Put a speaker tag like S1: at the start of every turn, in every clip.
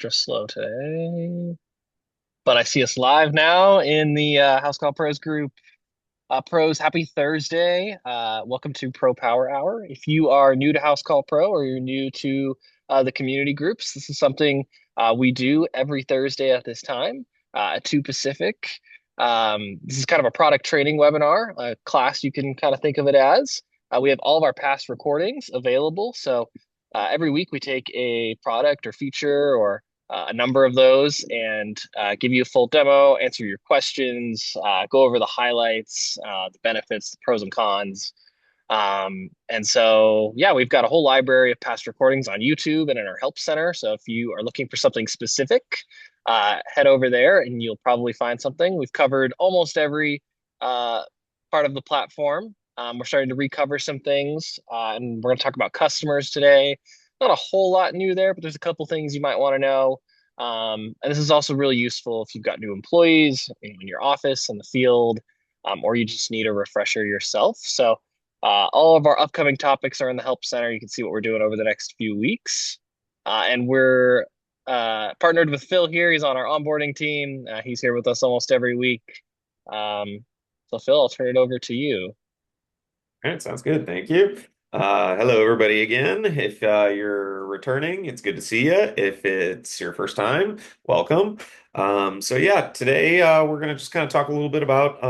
S1: Just slow today. But I see us live now in the House Call Pros group. Pros, happy Thursday. Welcome to Pro Power Hour. If you are new to House Call Pro or you're new to the community groups, this is something we do every Thursday at this time, at 2 Pacific. This is kind of a product training webinar, a class you can kind of think of it as. We have all of our past recordings available. So every week we take a product or feature or a number of those and give you a full demo, answer your questions, go over the highlights, the benefits, the pros and cons. And so, yeah, we've got a whole library of past recordings on YouTube and in our help center. So if you are looking for something specific, head over there and you'll probably find something. We've covered almost every uh, part of the platform. We're starting to recover some things, and we're going to talk about customers today. Not a whole lot new there, but there's a couple things you might want to know. And this is also really useful if you've got new employees in your office, in the field, or you just need a refresher yourself. So all of our upcoming topics are in the Help Center. You can see what we're doing over the next few weeks. And we're partnered with Phil here. He's on our onboarding team. He's here with us almost every week. So, Phil, I'll turn it over to you.
S2: All right, sounds good. Thank you. Hello, everybody, again. If you're returning, it's good to see you. If it's your first time, welcome. Yeah, today we're going to just kind of talk a little bit about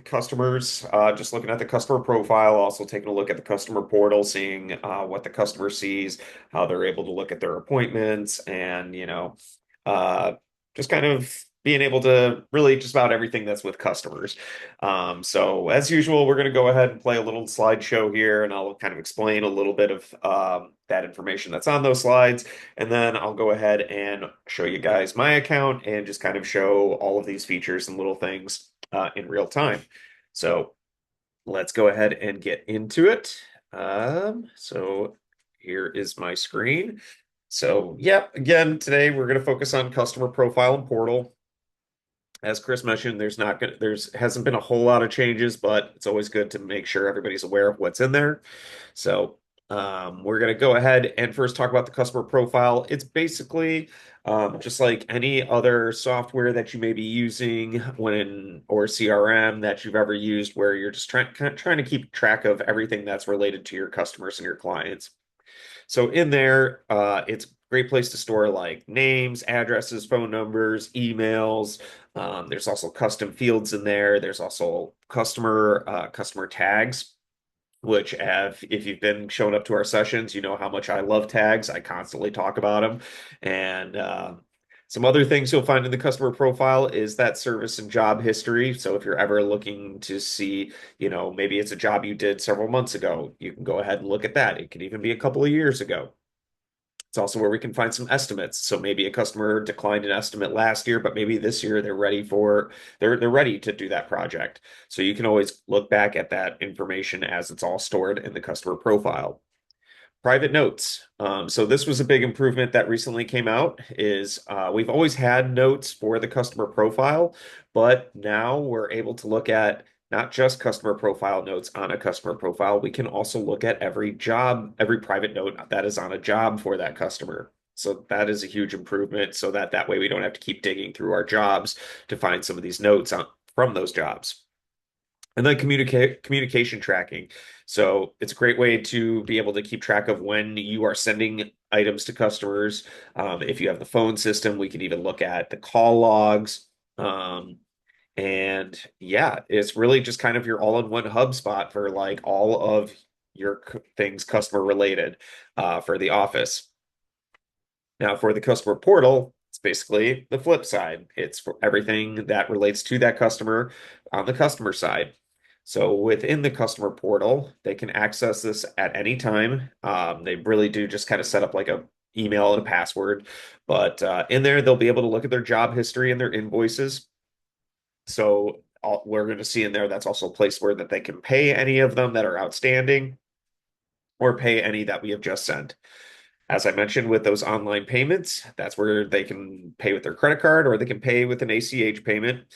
S2: customers, just looking at the customer profile, also taking a look at the customer portal, seeing what the customer sees, how they're able to look at their appointments, and, uh, just kind of being able to really just about everything that's with customers. So as usual, we're going to go ahead and play a little slideshow here, and I'll kind of explain a little bit of that information that's on those slides. And then I'll go ahead and show you guys my account and just kind of show all of these features and little things in real time. So let's go ahead and get into it. So here is my screen. So yeah, again, today we're going to focus on customer profile and portal. As Chris mentioned, there's hasn't been a whole lot of changes, but it's always good to make sure everybody's aware of what's in there. So we're gonna go ahead and first talk about the customer profile. It's basically just like any other software that you may be using or CRM that you've ever used, where you're just trying to keep track of everything that's related to your customers and your clients. So in there, it's a great place to store like names, addresses, phone numbers, emails. There's also custom fields in there. There's also customer tags, which have, if you've been showing up to our sessions, you know how much I love tags. I constantly talk about them. And some other things you'll find in the customer profile is that service and job history. So if you're ever looking to see, maybe it's a job you did several months ago, you can go ahead and look at that. It could even be a couple of years ago. It's also where we can find some estimates. So maybe a customer declined an estimate last year, but maybe this year they're ready to do that project. So you can always look back at that information as it's all stored in the customer profile. Private notes. So this was a big improvement that recently came out is we've always had notes for the customer profile, but now we're able to look at not just customer profile notes on a customer profile. We can also look at every private note that is on a job for that customer. So that is a huge improvement so that way we don't have to keep digging through our jobs to find some of these notes from those jobs. And then communication tracking. So it's a great way to be able to keep track of when you are sending items to customers. If you have the phone system, we can even look at the call logs. And yeah, it's really just kind of your all-in-one hub spot for like all of your things customer related for the office. Now, for the customer portal, it's basically the flip side. It's for everything that relates to that customer on the customer side. So within the customer portal, they can access this at any time. They really do just kind of set up like a email and a password, but in there they'll be able to look at their job history and their invoices. So we're going to see in there that's also a place where that they can pay any of them that are outstanding or pay any that we have just sent. As I mentioned with those online payments, that's where they can pay with their credit card or they can pay with an ACH payment.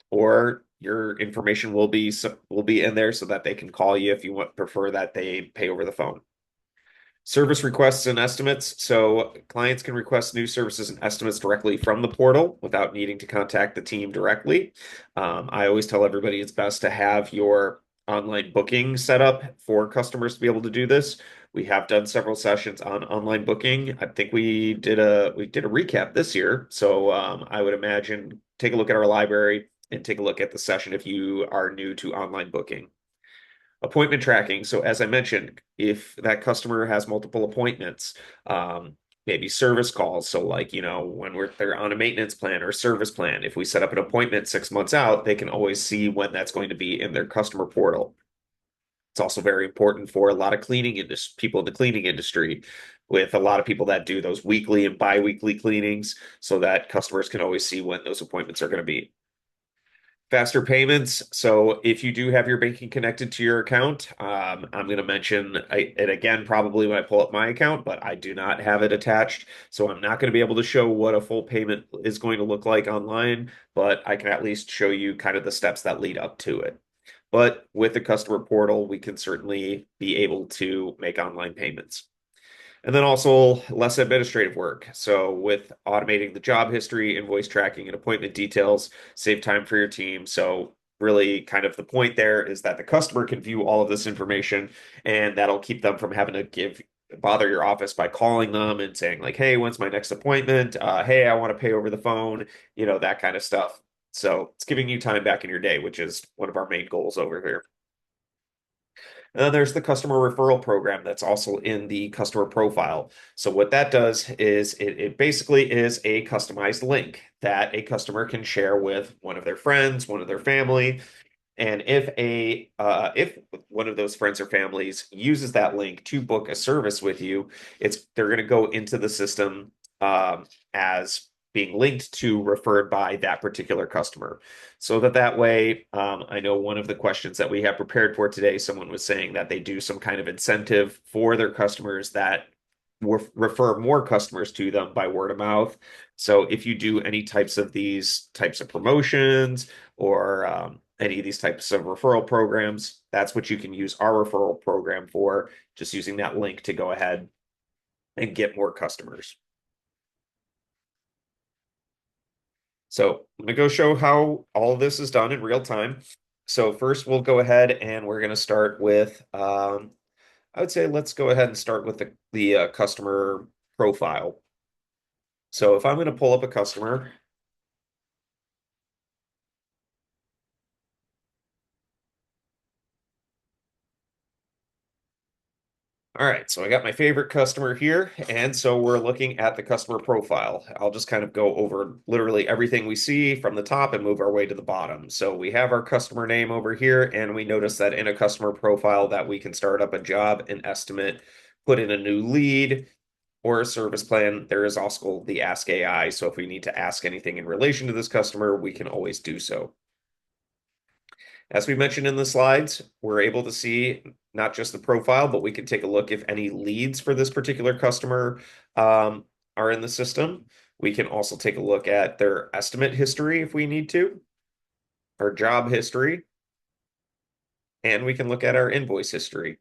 S2: Or your information will be in there so that they can call you if you prefer that they pay over the phone. Service requests and estimates. So clients can request new services and estimates directly from the portal without needing to contact the team directly. I always tell everybody it's best to have your online booking set up for customers to be able to do this. We have done several sessions on online booking. I think we did a recap this year. So I would imagine take a look at our library and take a look at the session if you are new to online booking. Appointment tracking. So as I mentioned, if that customer has multiple appointments, maybe service calls. So like, when they're on a maintenance plan or service plan, if we set up an appointment 6 months out, they can always see when that's going to be in their customer portal. It's also very important for a lot of people in the cleaning industry, with a lot of people that do those weekly and bi-weekly cleanings, so that customers can always see when those appointments are going to be. Faster payments. So if you do have your banking connected to your account, I'm going to mention it again probably when I pull up my account, but I do not have it attached. So I'm not going to be able to show what a full payment is going to look like online, but I can at least show you kind of the steps that lead up to it. But with the customer portal, we can certainly be able to make online payments. And then also less administrative work. So with automating the job history, invoice tracking, and appointment details, save time for your team. So really kind of the point there is that the customer can view all of this information, and that'll keep them from having to bother your office by calling them and saying like, hey, when's my next appointment? Hey, I want to pay over the phone, that kind of stuff. So it's giving you time back in your day, which is one of our main goals over here. And then there's the customer referral program that's also in the customer profile. So what that does is it basically is a customized link that a customer can share with one of their friends, one of their family, and if one of those friends or families uses that link to book a service with you, they're going to go into the system as being linked to referred by that particular customer. So that way, I know one of the questions that we have prepared for today, someone was saying that they do some kind of incentive for their customers that refer more customers to them by word of mouth. So if you do any types of these types of promotions or any of these types of referral programs, that's what you can use our referral program for, just using that link to go ahead and get more customers. So I'm going to go show how all of this is done in real time. So first we'll go ahead and we're going to start with, I would say let's go ahead and start with the customer profile. So if I'm going to pull up a customer, all right, so I got my favorite customer here, and so we're looking at the customer profile. I'll just kind of go over literally everything we see from the top and move our way to the bottom. So we have our customer name over here, and we notice that in a customer profile that we can start up a job, an estimate, put in a new lead or a service plan. There is also the Ask AI, so if we need to ask anything in relation to this customer, we can always do so. As we mentioned in the slides, we're able to see not just the profile, but we can take a look if any leads for this particular customer are in the system. We can also take a look at their estimate history if we need to, our job history, and we can look at our invoice history.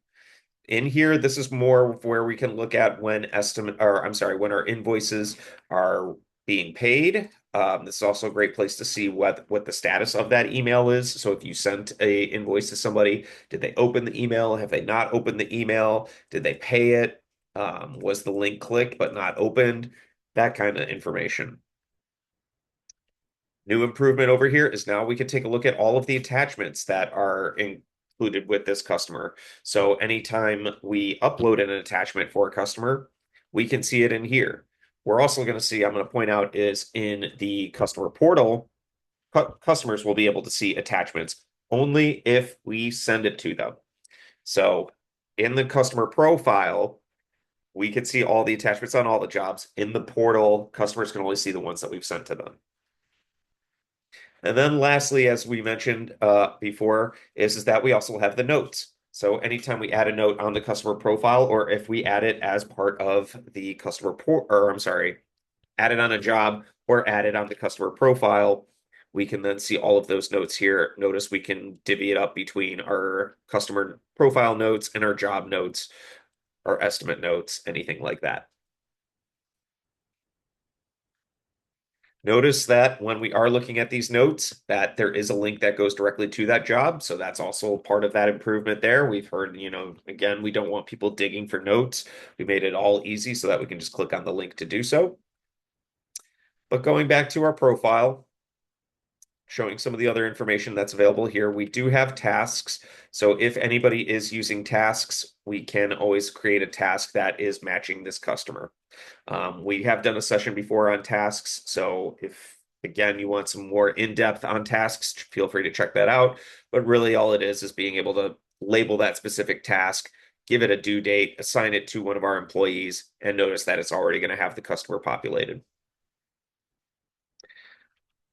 S2: In here, this is more where we can look at when our invoices are being paid. This is also a great place to see what the status of that email is. So if you sent a invoice to somebody, did they open the email? Have they not opened the email? Did they pay it? Was the link clicked but not opened? That kind of information. New improvement over here is now we can take a look at all of the attachments that are included with this customer. So anytime we upload an attachment for a customer, we can see it in here. We're also going to see, I'm going to point out, is in the customer portal, customers will be able to see attachments only if we send it to them. So in the customer profile, we can see all the attachments on all the jobs. In the portal, customers can only see the ones that we've sent to them. And then lastly, as we mentioned before, is that we also have the notes. So anytime we add a note on the customer profile, or if we add it as part of the add it on a job or add it on the customer profile, we can then see all of those notes here. Notice we can divvy it up between our customer profile notes and our job notes. or estimate notes, anything like that. Notice that when we are looking at these notes, that there is a link that goes directly to that job. So that's also part of that improvement there. We've heard, again, we don't want people digging for notes. We made it all easy so that we can just click on the link to do so. But going back to our profile, showing some of the other information that's available here, we do have tasks. So if anybody is using tasks, we can always create a task that is matching this customer. We have done a session before on tasks, so if again you want some more in-depth on tasks, feel free to check that out. But really, all it is being able to label that specific task, give it a due date, assign it to one of our employees, and notice that it's already going to have the customer populated.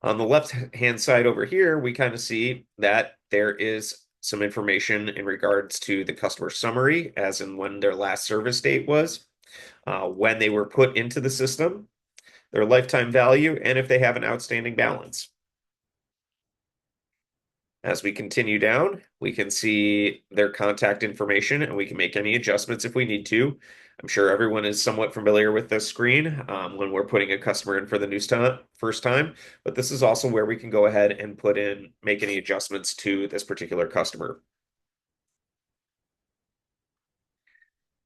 S2: On the left-hand side over here, we kind of see that there is some information in regards to the customer summary, as in when their last service date was, when they were put into the system, their lifetime value, and if they have an outstanding balance. As we continue down, we can see their contact information and we can make any adjustments if we need to. I'm sure everyone is somewhat familiar with this screen when we're putting a customer in for the first time, but this is also where we can go ahead and make any adjustments to this particular customer.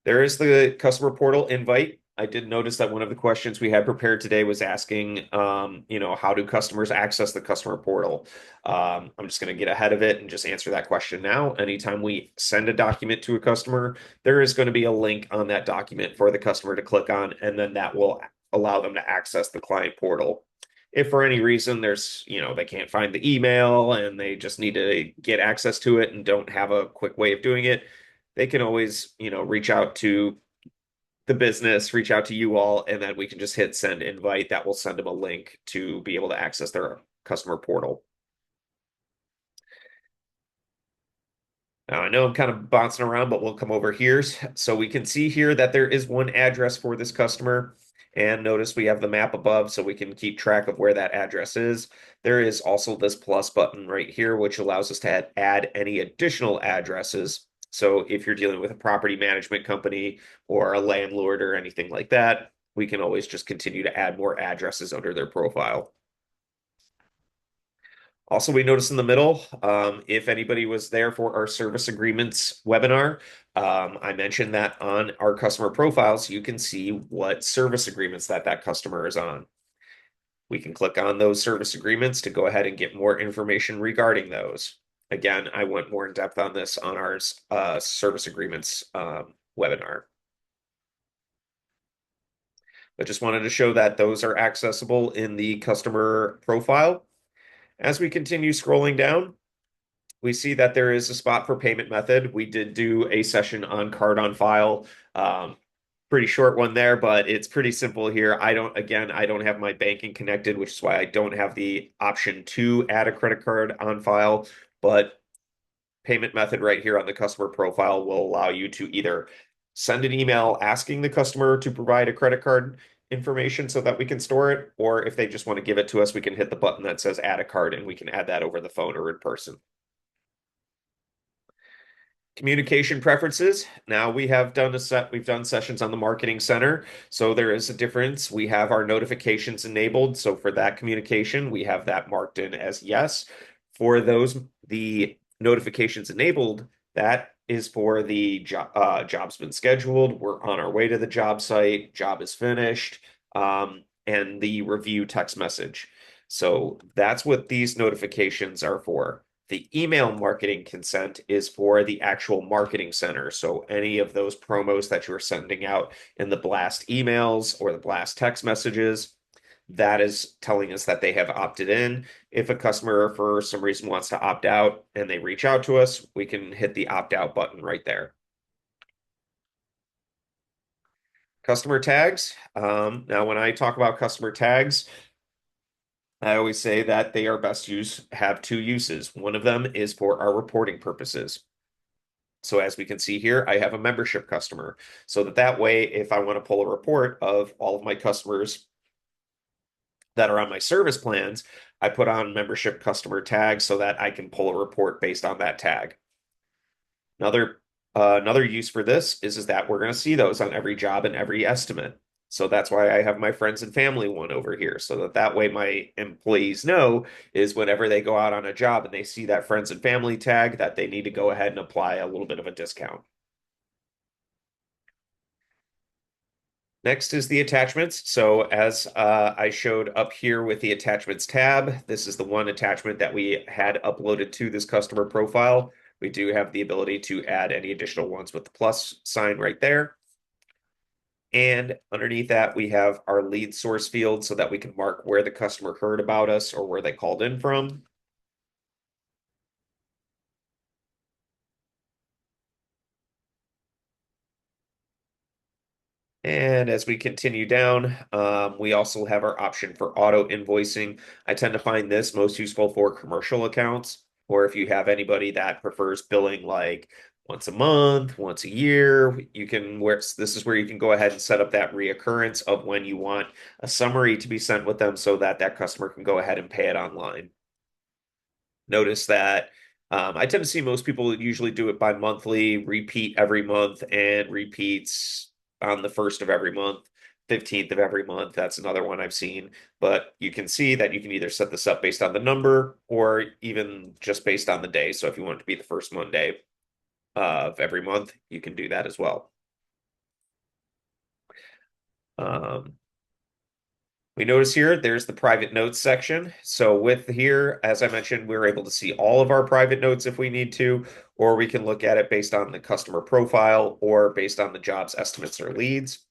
S2: There is the customer portal invite. I did notice that one of the questions we had prepared today was asking, how do customers access the customer portal? I'm just going to get ahead of it and just answer that question now. Anytime we send a document to a customer, there is going to be a link on that document for the customer to click on, and then that will allow them to access the client portal. If for any reason they can't find the email and they just need to get access to it and don't have a quick way of doing it, they can always, reach out to the business, reach out to you all, and then we can just hit send invite. That will send them a link to be able to access their customer portal. Now, I know I'm kind of bouncing around, but we'll come over here. So we can see here that there is one address for this customer. And notice we have the map above so we can keep track of where that address is. There is also this plus button right here, which allows us to add any additional addresses. So if you're dealing with a property management company or a landlord or anything like that, we can always just continue to add more addresses under their profile. Also, we noticed in the middle, if anybody was there for our service agreements webinar, I mentioned that on our customer profiles, you can see what service agreements that customer is on. We can click on those service agreements to go ahead and get more information regarding those. Again, I went more in depth on this on our service agreements webinar. But just wanted to show that those are accessible in the customer profile. As we continue scrolling down, we see that there is a spot for payment method. We did do a session on card on file. Pretty short one there, but it's pretty simple here. I don't have my banking connected, which is why I don't have the option to add a credit card on file. But payment method right here on the customer profile will allow you to either send an email asking the customer to provide a credit card information so that we can store it, or if they just want to give it to us, we can hit the button that says add a card and we can add that over the phone or in person. Communication preferences. Now we've done sessions on the marketing center. So there is a difference. We have our notifications enabled. So for that communication, we have that marked in as yes. For the notifications enabled, that is for the job's been scheduled. We're on our way to the job site. Job is finished. And the review text message. So that's what these notifications are for. The email marketing consent is for the actual marketing center. So any of those promos that you're sending out in the blast emails or the blast text messages, that is telling us that they have opted in. If a customer for some reason wants to opt out and they reach out to us, we can hit the opt out button right there. Customer tags. Now, when I talk about customer tags, I always say that they are have two uses. One of them is for our reporting purposes. So as we can see here, I have a membership customer. So that way, if I want to pull a report of all of my customers that are on my service plans, I put on membership customer tag so that I can pull a report based on that tag. Another Another use for this is that we're going to see those on every job and every estimate. So that's why I have my friends and family one over here, so that way my employees know is whenever they go out on a job and they see that friends and family tag that they need to go ahead and apply a little bit of a discount. Next is the attachments. So as I showed up here with the attachments tab, this is the one attachment that we had uploaded to this customer profile. We do have the ability to add any additional ones with the plus sign right there. And underneath that, we have our lead source field so that we can mark where the customer heard about us or where they called in from. And as we continue down, we also have our option for auto invoicing. I tend to find this most useful for commercial accounts, or if you have anybody that prefers billing like once a month, once a year, you can where this is where you can go ahead and set up that reoccurrence of when you want a summary to be sent with them so that that customer can go ahead and pay it online. Notice that I tend to see most people usually do it by monthly, repeat every month, and repeats on the first of every month, 15th of every month. That's another one I've seen. But you can see that you can either set this up based on the number or even just based on the day. So if you want it to be the first Monday of every month, you can do that as well. Um, We notice here, there's the private notes section. So with here, as I mentioned, we're able to see all of our private notes if we need to, or we can look at it based on the customer profile or based on the job's estimates or leads.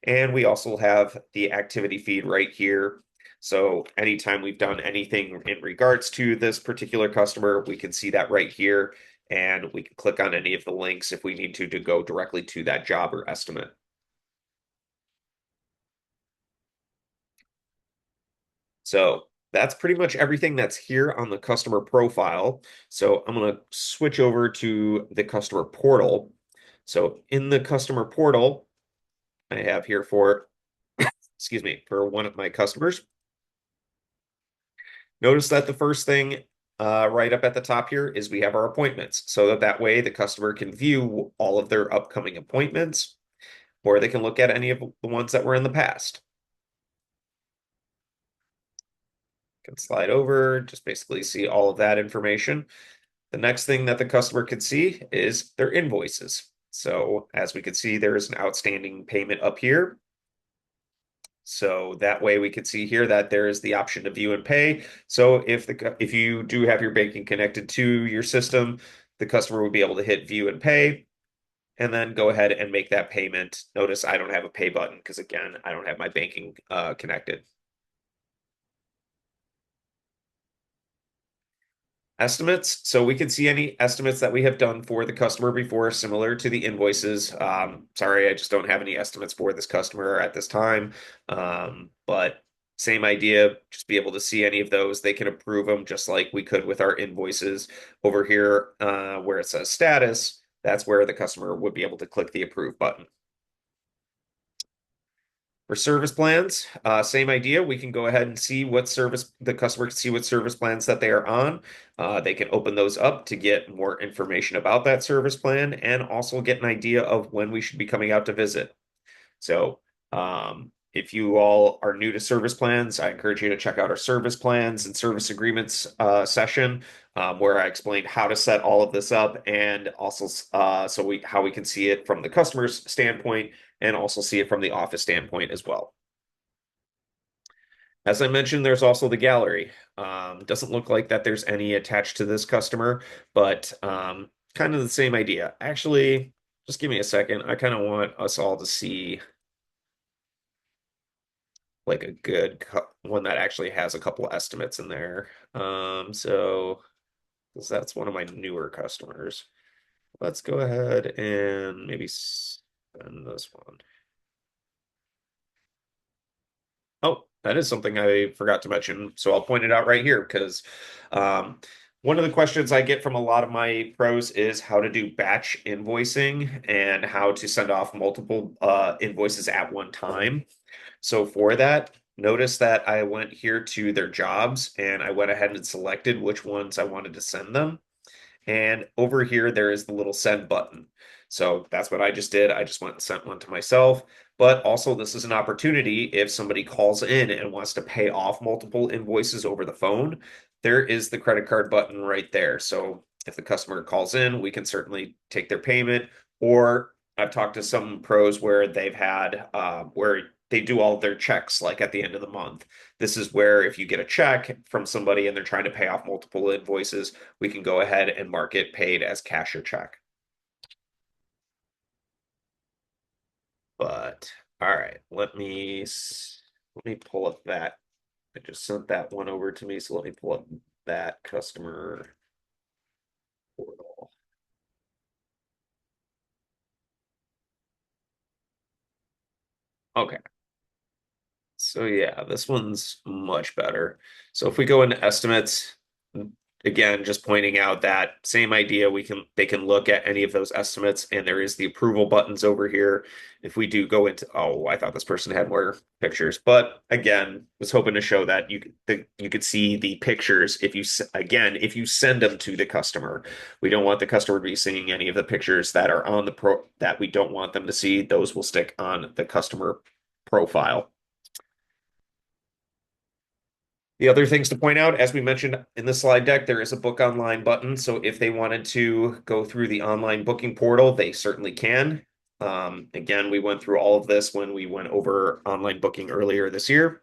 S2: And we also have the activity feed right here. So anytime we've done anything in regards to this particular customer, we can see that right here. And we can click on any of the links if we need to go directly to that job or estimate. So that's pretty much everything that's here on the customer profile. So I'm going to switch over to the customer portal. So in the customer portal, I have here for, excuse me, for one of my customers. Notice that the first thing right up at the top here is we have our appointments. So that way the customer can view all of their upcoming appointments, or they can look at any of the ones that were in the past. Can slide over, just basically see all of that information. The next thing that the customer could see is their invoices. So as we can see, there is an outstanding payment up here. So that way we could see here that there is the option to view and pay. So if you do have your banking connected to your system, the customer would be able to hit view and pay and then go ahead and make that payment. Notice I don't have a pay button because again, I don't have my banking connected. Estimates. So we can see any estimates that we have done for the customer before, similar to the invoices. Sorry, I just don't have any estimates for this customer at this time. But same idea, just be able to see any of those. They can approve them just like we could with our invoices over here, where it says status. That's where the customer would be able to click the approve button. For service plans, same idea. We can go ahead and see what service the customer can see what service plans that they are on. They can open those up to get more information about that service plan and also get an idea of when we should be coming out to visit. So, if you all are new to service plans, I encourage you to check out our service plans and service agreements session, where I explained how to set all of this up and also so we how we can see it from the customer's standpoint and also see it from the office standpoint as well. As I mentioned, there's also the gallery. Doesn't look like that there's any attached to this customer, but kind of the same idea. Actually, just give me a second. I kind of want us all to see like a good one that actually has a couple estimates in there. So 'cause that's one of my newer customers. Let's go ahead and maybe send this one. Oh, that is something I forgot to mention. So I'll point it out right here because um, one of the questions I get from a lot of my pros is how to do batch invoicing and how to send off multiple invoices at one time. So for that, notice that I went here to their jobs and I went ahead and selected which ones I wanted to send them. And over here, there is the little send button. So that's what I just did. I just went and sent one to myself. But also, this is an opportunity if somebody calls in and wants to pay off multiple invoices over the phone, there is the credit card button right there. So if the customer calls in, we can certainly take their payment. Or I've talked to some pros where they've had where they do all their checks like at the end of the month. This is where if you get a check from somebody and they're trying to pay off multiple invoices, we can go ahead and mark it paid as cash or check. But all right, let me pull up that. I just sent that one over to me, so let me pull up that customer portal. Okay. So yeah, this one's much better. So if we go into estimates, again, just pointing out that same idea, they can look at any of those estimates, and there is the approval buttons over here. If we do go into, oh, I thought this person had more pictures, but again, was hoping to show that you could see the pictures if again, if you send them to the customer. We don't want the customer to be seeing any of the pictures that are on the pro that we don't want them to see. Those will stick on the customer profile. The other things to point out, as we mentioned in the slide deck, there is a book online button. So if they wanted to go through the online booking portal, they certainly can. Again, we went through all of this when we went over online booking earlier this year.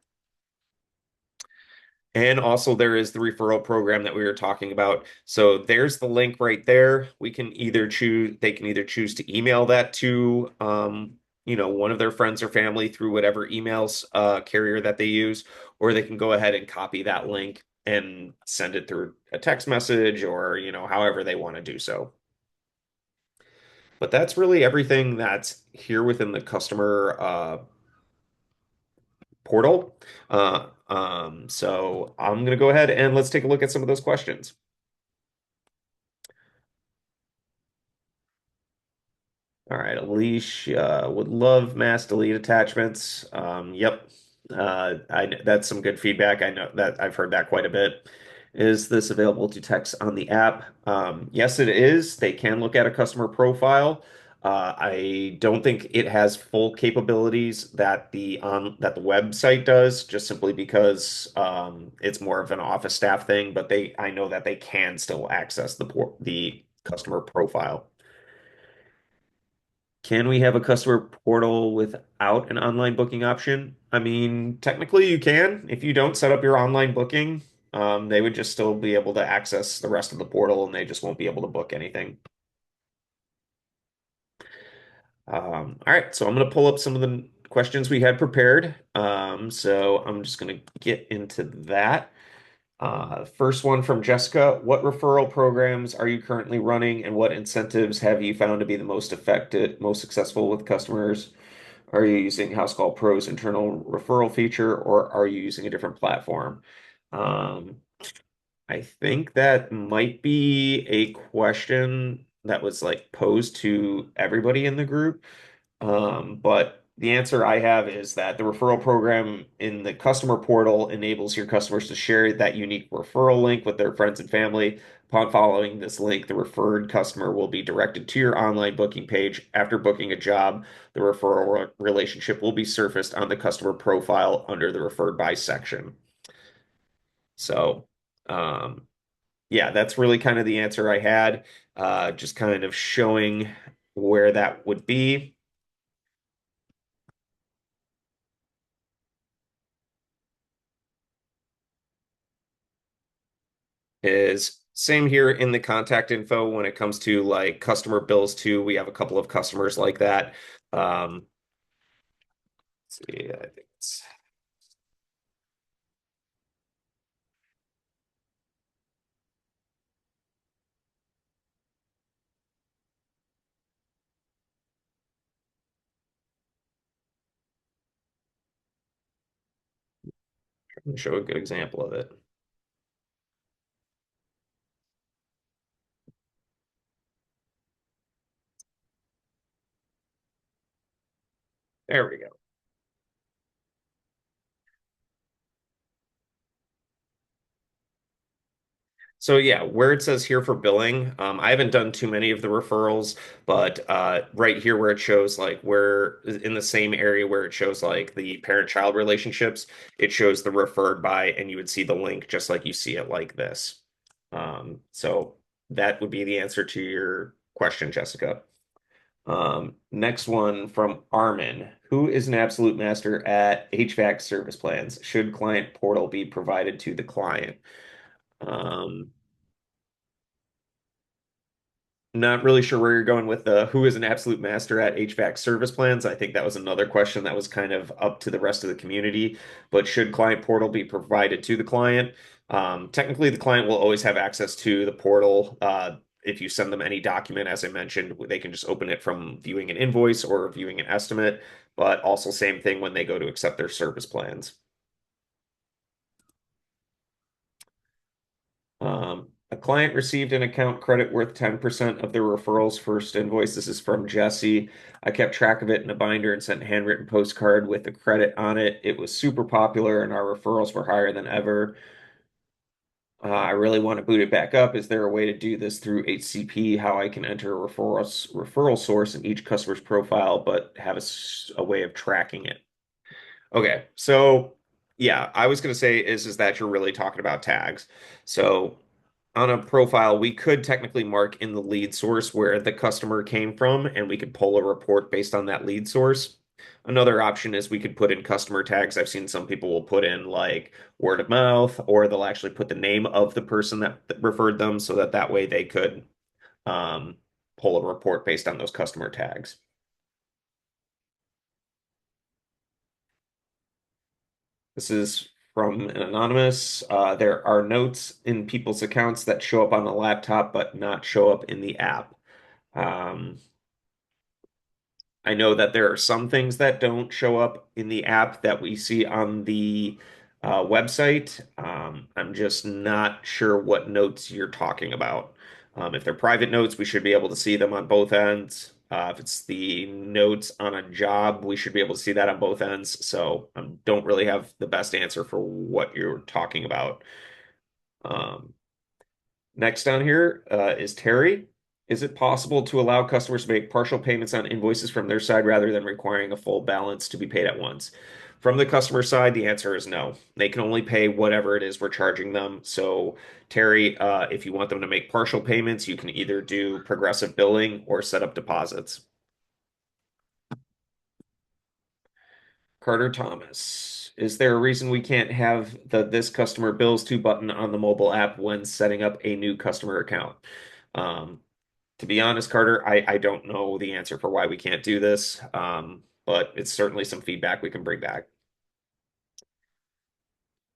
S2: And also there is the referral program that we were talking about. So there's the link right there. They can either choose to email that to one of their friends or family through whatever emails carrier that they use, or they can go ahead and copy that link and send it through a text message or, however they want to do so. But that's really everything that's here within the customer portal. So I'm going to go ahead and let's take a look at some of those questions. All right, Alicia would love mass delete attachments. Yep, that's some good feedback. I know that I've heard that quite a bit. Is this available to text on the app? Yes, it is. They can look at a customer profile. I don't think it has full capabilities that the website does, just simply because it's more of an office staff thing. But I know that they can still access the customer profile. Can we have a customer portal without an online booking option? I mean, technically you can. If you don't set up your online booking, they would just still be able to access the rest of the portal and they just won't be able to book anything. All right, so I'm going to pull up some of the questions we had prepared. So I'm just going to get into that. First one from Jessica. What referral programs are you currently running and what incentives have you found to be the most effective, most successful with customers? Are you using House Call Pro's internal referral feature or are you using a different platform? Um, I think that might be a question that was like posed to everybody in the group. But the answer I have is that the referral program in the customer portal enables your customers to share that unique referral link with their friends and family. Upon following this link, the referred customer will be directed to your online booking page. After booking a job, the referral relationship will be surfaced on the customer profile under the referred by section. So, um, yeah, that's really kind of the answer I had. Just kind of showing where that would be. Is same here in the contact info when it comes to like customer bills too. We have a couple of customers like that. Let's see, I think it's trying to show a good example of it. There we go. So yeah, where it says here for billing, I haven't done too many of the referrals, but right here where it shows like where in the same area where it shows like the parent-child relationships, it shows the referred by, and you would see the link just like you see it like this. So that would be the answer to your question, Jessica. Next one from Armin. Who is an absolute master at HVAC service plans? Should client portal be provided to the client? Um, Not really sure where you're going with the who is an absolute master at HVAC service plans. I think that was another question that was kind of up to the rest of the community. But should client portal be provided to the client? Technically, the client will always have access to the portal. If you send them any document, as I mentioned, they can just open it from viewing an invoice or viewing an estimate. But also, same thing when they go to accept their service plans. A client received an account credit worth 10% of their referral's first invoice. This is from Jesse. I kept track of it in a binder and sent a handwritten postcard with the credit on it. It was super popular and our referrals were higher than ever. I really want to boot it back up. Is there a way to do this through HCP? How I can enter a referral source in each customer's profile, but have a way of tracking it? Okay, so yeah, I was gonna say is that you're really talking about tags. So on a profile, we could technically mark in the lead source where the customer came from, and we could pull a report based on that lead source. Another option is we could put in customer tags. I've seen some people will put in like word of mouth, or they'll actually put the name of the person that referred them so that that way they could um, pull a report based on those customer tags. This is from an anonymous. There are notes in people's accounts that show up on the laptop but not show up in the app. Um, I know that there are some things that don't show up in the app that we see on the website. I'm just not sure what notes you're talking about. If they're private notes, we should be able to see them on both ends. If it's the notes on a job, we should be able to see that on both ends. So don't really have the best answer for what you're talking about. Um, Next down here is Terry. Is it possible to allow customers to make partial payments on invoices from their side rather than requiring a full balance to be paid at once? From the customer side, the answer is no. They can only pay whatever it is we're charging them. So, Terry, if you want them to make partial payments, you can either do progressive billing or set up deposits. Carter Thomas. Is there a reason we can't have the this customer bills to button on the mobile app when setting up a new customer account? Um, To be honest, Carter, I don't know the answer for why we can't do this, but it's certainly some feedback we can bring back.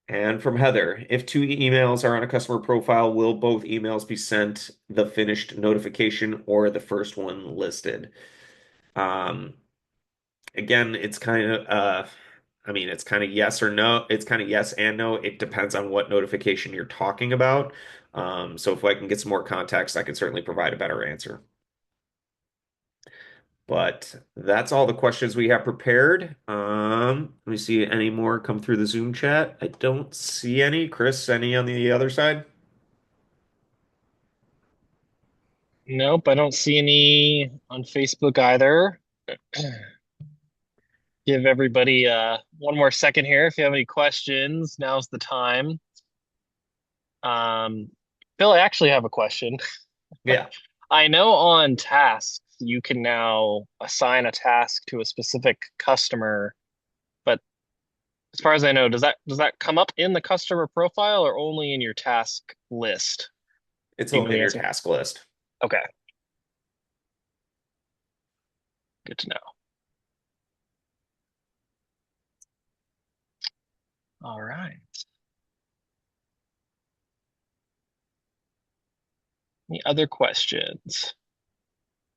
S2: And from Heather, if two emails are on a customer profile, will both emails be sent the finished notification or the first one listed? Um, Again, it's kind of I mean, it's kind of yes or no. It's kind of yes and no. It depends on what notification you're talking about. So if I can get some more context, I can certainly provide a better answer. But that's all the questions we have prepared. Let me see any more come through the Zoom chat. I don't see any. Chris, any on the other side?
S1: Nope, I don't see any on Facebook either. Give everybody one more second here. If you have any questions, now's the time. Um, Phil, I actually have a question.
S2: Yeah,
S1: I know on tasks you can now assign a task to a specific customer, but as far as I know, does that come up in the customer profile or only in your task list?
S2: it's
S1: Do you know
S2: only in
S1: the
S2: your
S1: answer?
S2: task list.
S1: Okay, good to know. All right. Any other questions?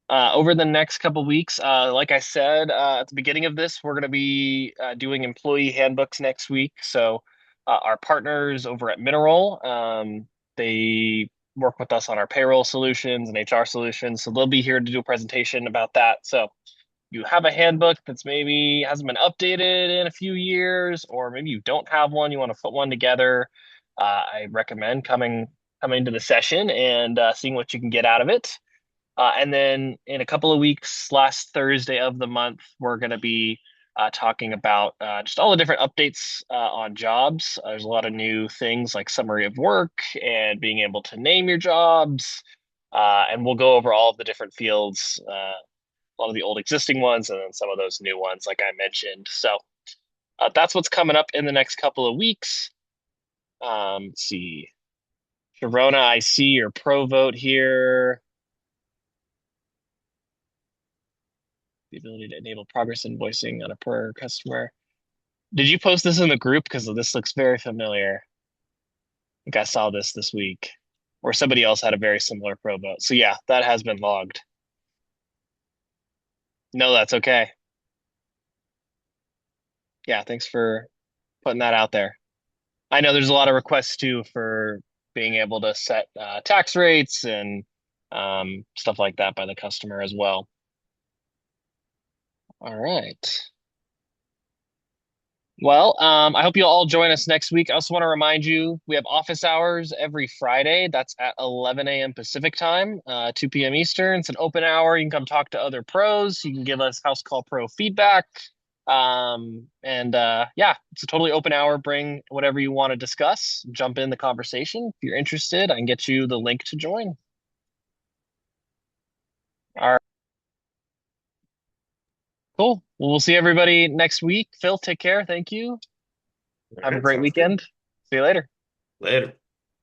S1: Over the next couple weeks, like I said at the beginning of this, we're going to be doing employee handbooks next week. So, our partners over at Mineral, they work with us on our payroll solutions and HR solutions. So they'll be here to do a presentation about that. So you have a handbook that's maybe hasn't been updated in a few years, or maybe you don't have one, you want to put one together. I recommend coming coming to the session and seeing what you can get out of it. And then in a couple of weeks, last Thursday of the month, we're going to be talking about just all the different updates on jobs. There's a lot of new things like summary of work and being able to name your jobs. And we'll go over all of the different fields, a lot of the old existing ones, and then some of those new ones, like I mentioned. So that's what's coming up in the next couple of weeks. Let's see. Sharona, I see your pro vote here. The ability to enable progress invoicing on a per customer. Did you post this in the group? Because this looks very familiar. I think I saw this week, or somebody else had a very similar pro vote. So yeah, that has been logged. No, that's okay. Yeah, thanks for putting that out there. I know there's a lot of requests too for being able to set tax rates and stuff like that by the customer as well. All right. Well, I hope you'll all join us next week. I also want to remind you we have office hours every Friday. That's at 11 a.m. Pacific time, 2 p.m. Eastern. It's an open hour. You can come talk to other pros. You can give us House Call Pro feedback. And yeah, it's a totally open hour. Bring whatever you want to discuss. Jump in the conversation. If you're interested, I can get you the link to join. All right, cool. Well, we'll see everybody next week. Phil, take care. Thank you.
S2: All
S1: Have a
S2: right,
S1: great
S2: sounds good.
S1: weekend. See you later.
S2: Later.